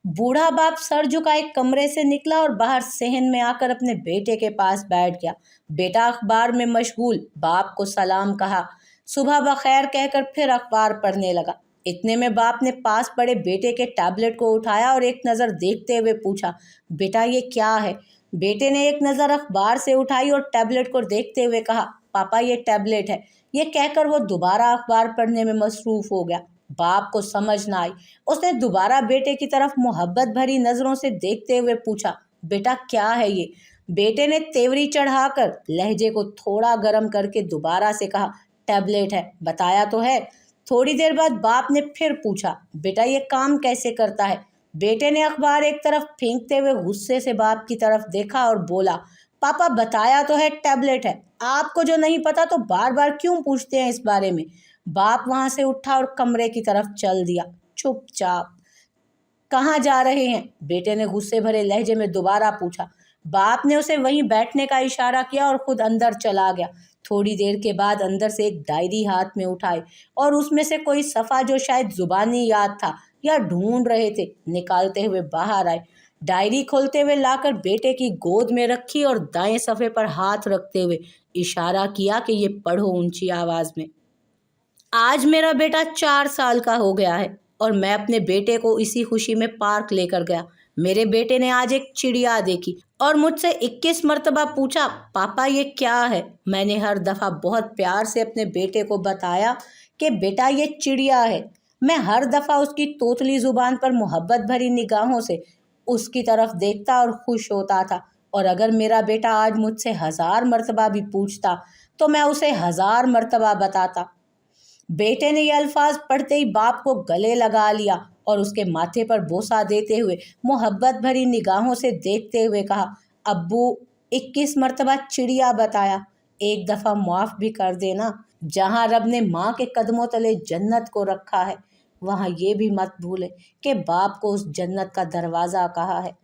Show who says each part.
Speaker 1: बूढ़ा बाप सर झुकाए कमरे से निकला और बाहर सहन में आकर अपने बेटे के पास बैठ गया। बेटा अखबार में मशगूल बाप को सलाम कहा, सुबह बखैर कहकर फिर अखबार पढ़ने लगा। इतने में बाप ने पास पड़े बेटे के टैबलेट को उठाया और एक नज़र देखते हुए पूछा, बेटा ये क्या है? बेटे ने एक नज़र अखबार से उठाई और टैबलेट को देखते हुए कहा, पापा ये टैबलेट है। ये कहकर वो दोबारा अखबार पढ़ने में मसरूफ़ हो गया। बाप को समझ ना आई। उसने दोबारा बेटे की तरफ मोहब्बत भरी नज़रों से देखते हुए पूछा, बेटा क्या है ये? बेटे ने तेवरी चढ़ाकर लहजे को थोड़ा गर्म करके दोबारा से कहा, टैबलेट है, बताया तो है। थोड़ी देर बाद बाप ने फिर पूछा, बेटा ये काम कैसे करता है? बेटे ने अखबार एक तरफ फेंकते हुए गुस्से से बाप की तरफ देखा और बोला, पापा बताया तो है टैबलेट है, आपको जो नहीं पता तो बार बार क्यों पूछते हैं इस बारे में? बाप वहां से उठा और कमरे की तरफ चल दिया। चुपचाप। कहाँ जा रहे हैं? बेटे ने गुस्से भरे लहजे में दोबारा पूछा। बाप ने उसे वहीं बैठने का इशारा किया और खुद अंदर चला गया। थोड़ी देर के बाद अंदर से एक डायरी हाथ में उठाई और उसमें से कोई सफ़ा जो शायद जुबानी याद था या ढूंढ रहे थे, निकालते हुए बाहर आए। डायरी खोलते हुए लाकर बेटे की गोद में रखी और दाएं सफ़े पर हाथ रखते हुए इशारा किया कि ये पढ़ो ऊंची आवाज़ में। आज मेरा बेटा 4 साल का हो गया है और मैं अपने बेटे को इसी खुशी में पार्क लेकर गया। मेरे बेटे ने आज एक चिड़िया देखी और मुझसे 21 मरतबा पूछा, पापा ये क्या है? मैंने हर दफ़ा बहुत प्यार से अपने बेटे को बताया कि बेटा ये चिड़िया है। मैं हर दफ़ा उसकी तोतली ज़ुबान पर मोहब्बत भरी निगाहों से उसकी तरफ देखता और खुश होता था। और अगर मेरा बेटा आज मुझसे 1000 मरतबा भी पूछता तो मैं उसे 1000 मरतबा बताता। बेटे ने ये अल्फाज पढ़ते ही बाप को गले लगा लिया और उसके माथे पर बोसा देते हुए मोहब्बत भरी निगाहों से देखते हुए कहा, अब्बू 21 मरतबा चिड़िया बताया, एक दफ़ा माफ़ भी कर देना। जहाँ रब ने माँ के कदमों तले जन्नत को रखा है, वहाँ ये भी मत भूले कि बाप को उस जन्नत का दरवाज़ा कहा है।